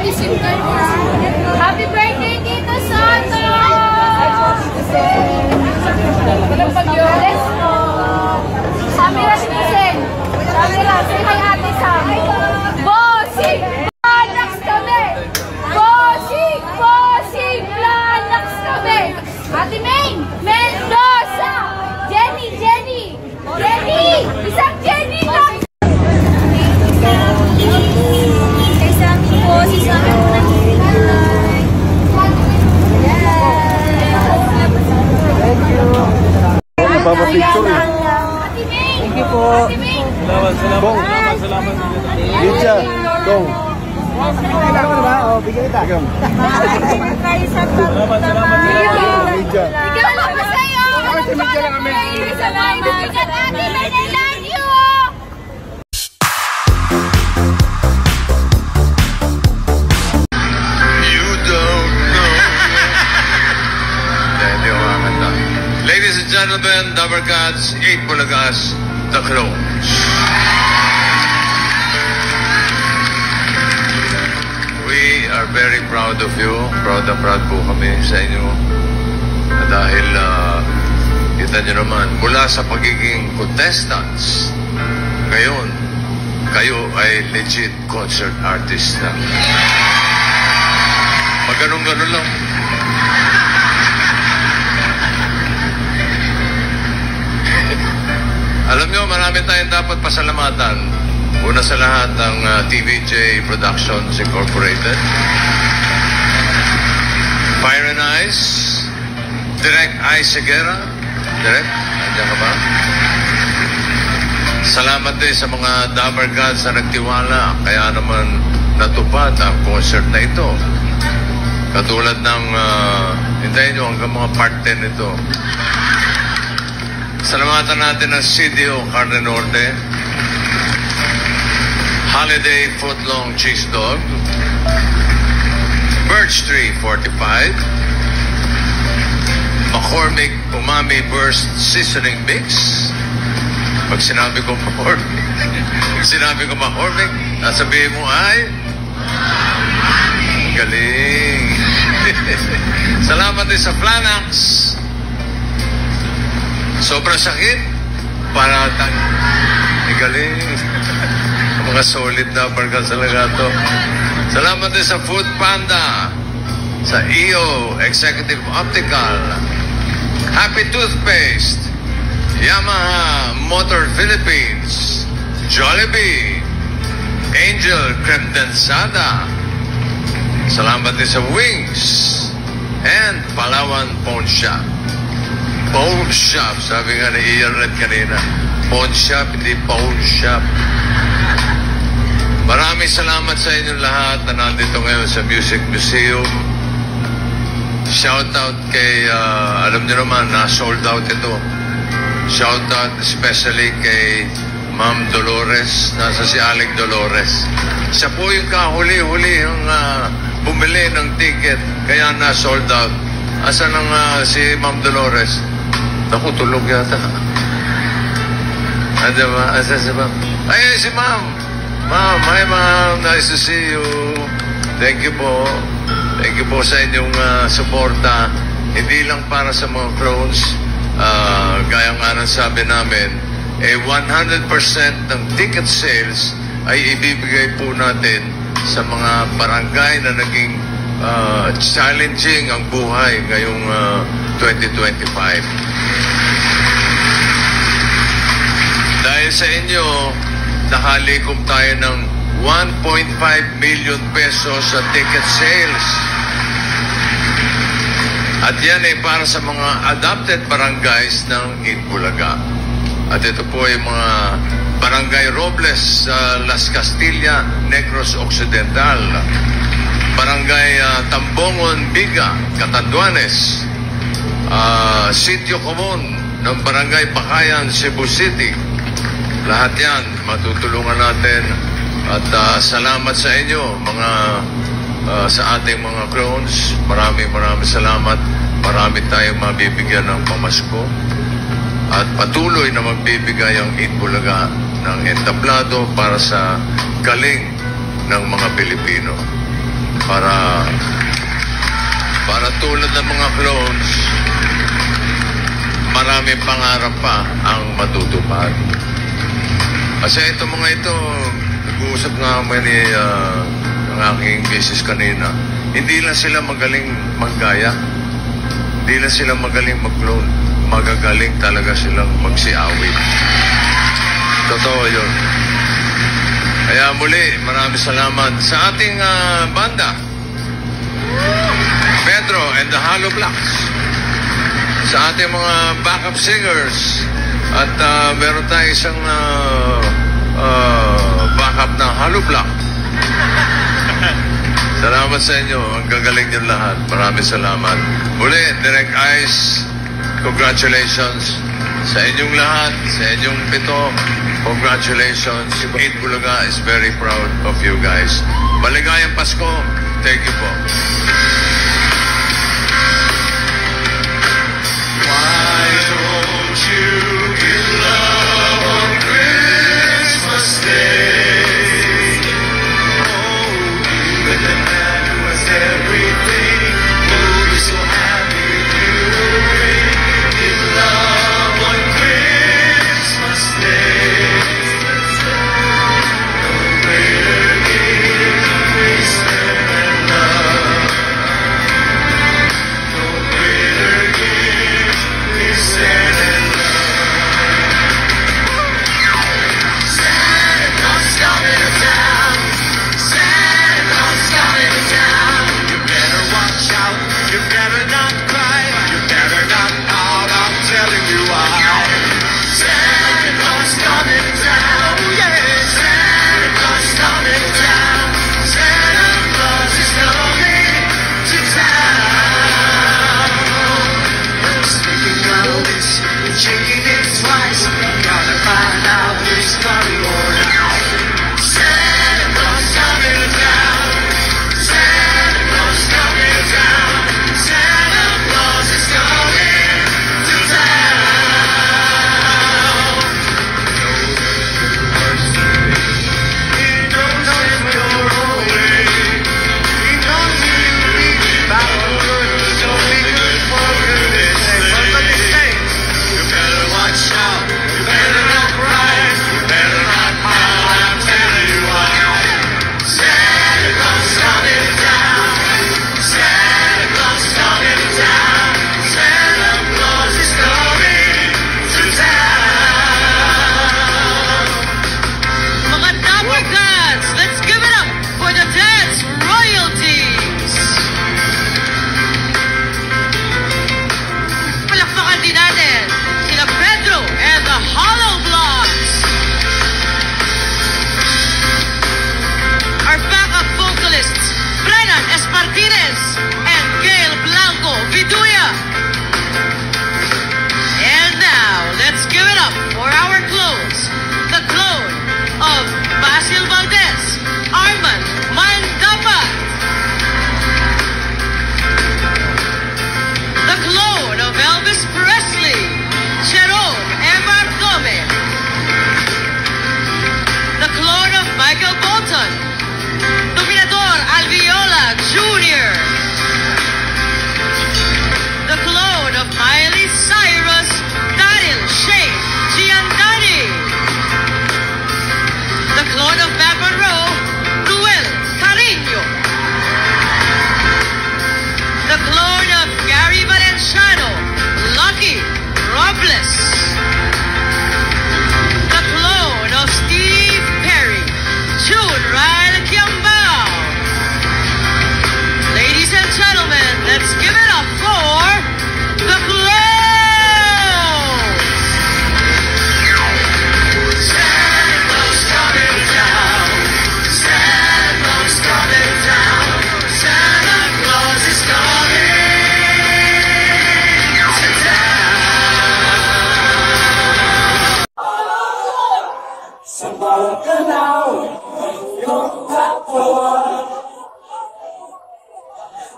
Happy birthday, Tito Soto! Walang pag-yoles mo. Sabi lang si Giselle. Sabi lang, say hi Ate Sam. Bossing! Planax kami! Bossing! Bossing! Planax kami! Ate Maine! Mendoza! Jenny! Jenny! Jenny! Isang Jenny lang! Kay Sammy po, si Sammy po Picture eh. Thank you po. Salamat. Lydia, Dong. Kailangan ba? O, bigyan kita. Salamat. Lydia. Bigyan lang pa sa'yo. Bigyan lang kami. Bigyan natin. I love you. You don't know. Hindi ko makakanta. Ladies and gentlemen, Dabber Cats, 8 Bulagas, The Clones. We are very proud of you. Proud na proud po kami sa inyo. Dahil, kita nyo naman, mula sa pagiging contestants, ngayon, kayo ay legit concert artist na. Pag ganun-ganun lang. Alam nyo, marami tayong dapat pasalamatan. Una sa lahat ang TVJ Productions Incorporated, Fire and Ice, Direct I. Segura. Direct, nandiyan ka ba? Salamat din sa mga Dabber Gods na nagtiwala. Kaya naman natupad ang concert na ito. Katulad ng, hintayin nyo hanggang mga part 10 ito. Salamatan natin ang CDO Carne Norte, Holiday Footlong Cheese Dog, Birch Tree 45, McCormick Umami Burst Seasoning Mix. Pag sinabi ko McCormick, sabihin mo ay galing. Salamat din sa Planax. Sobrang sakit. Paratan. Galing. Mga solid na bargal talaga to. Salamat din sa Food Panda, sa EO Executive Optical, Happy Toothpaste, Yamaha Motor Philippines, Jollibee, Angel Creme Densada. Salamat din sa Wings and Palawan Pawn Shop. Pawn Shop, sabi nga ni Ian Red kanina. Pawn Shop, hindi Pawn Shop. Maraming salamat sa inyong lahat na nandito ngayon sa Music Museum. Shoutout kay, alam niyo naman, na-sold out ito. Shoutout especially kay Ma'am Dolores. Nasa si Alec Dolores. Siya po yung kahuli-huli yung bumili ng ticket. Kaya na-sold out. Asan ang si Ma'am Dolores? Naku, tulog yata. Ano ba? Asan si Ma'am? Ay, si Ma'am! Ma'am, hi Ma'am. Nice to see you. Thank you po. Thank you po sa inyong suporta. Hindi lang para sa mga clones. Gaya nga ng sabi namin, 100% ng ticket sales ay ibibigay po natin sa mga barangay na naging challenging ang buhay ngayong 2025. Dahil sa inyo, nakalikom tayo ng 1.5 million pesos sa ticket sales. At yan ay para sa mga adopted barangays ng Itbulaga. At ito po ay mga Barangay Robles, Las Castilla, Negros Occidental, Barangay Tambongon, Biga, Catanduanes, Sitio Común ng Barangay Bakayan, Cebu City. Lahat yan, matutulungan natin. At salamat sa inyo, sa ating mga clones. Maraming salamat. Marami tayong mabibigyan ng pamasko. At patuloy na magbibigay ang Itbulaga ng entablado para sa galing ng mga Pilipino. para tulad ng mga clones, maraming pangarap pa ang matutupad. Kasi ito mga ito, nag-uusap nga ni ang aking misis kanina, hindi lang sila magaling maggaya, hindi lang sila magaling mag-clone, magagaling talaga silang magsiawit. Totoo yun. Kaya muli, maraming salamat sa ating banda, Pedro and the Hollow Blocks, sa ating mga backup singers, at meron tayong isang backup na Hollow Block. Salamat sa inyo. Ang gagaling nyo lahat. Maraming salamat. Muli, Direct Ice, congratulations sa inyong lahat, sa inyong pito. Congratulations. Eat Bulaga is very proud of you guys. Maligayang Pasko. Thank you po. Why don't you give love on Christmas Day? Oh, even the man who has everything will be so happy you bring. Give love on Christmas Day. No greater gift is there than love. No greater gift is there than love. Santa Claus coming to town. Santa Claus coming to town. You better watch out. You better not cry. You better not pout. I'm telling you why. Santa Claus coming to town. Yeah. Santa Claus coming to town. Santa Claus is coming to town. Sticking out this, checking it twice. Gotta find out who's coming or not. Santa Claus coming to town. Santa Claus coming to town. Santa Claus is coming to town. He knows your way. He knows you reach backward. Don't be good for goodness sake. What they say? You better watch out. You better not cry. You better not howl. I'm telling you why. Santa Claus coming to town. Santa Claus coming to town. Santa Claus is coming to town. Mga Dapper Dads, let's give it up for the dance royalties! Palakpakan din natin sina Pedro and the Hollow Blocks. Our backup vocalists, Brennan Espartines and Gail Blanco Viduya. And now, let's give it up for our clones. The clone of Basil Valdez, Armand Mandapa. The clone of Elvis Presley, Jerome Bartome. The clone of Michael Bolton, Dominador Alviola Jr. The clone of Miley Cyrus, Daryl Shane Giandani. The clone of Matt Monroe, Ruel Carino. The clone of Gary Valenciano, Lucky Robles. The clone of Steve Perry, June Riley Kiambao. Ladies and gentlemen, let's give it up for the clones. Santa Claus coming to town. Santa Claus coming to town. Santa Claus is coming to town. Sa bawat galaw, iyong kapwa.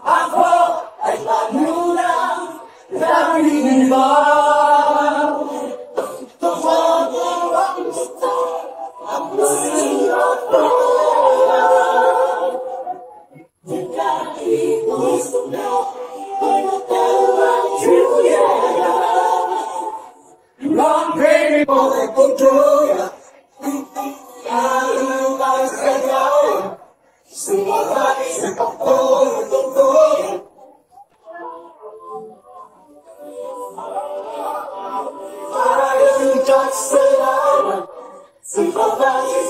Ako ay manulang laming ba? Tumawag ang gusto, ang gusto ko. ready for the control. I'm not saying Supervise.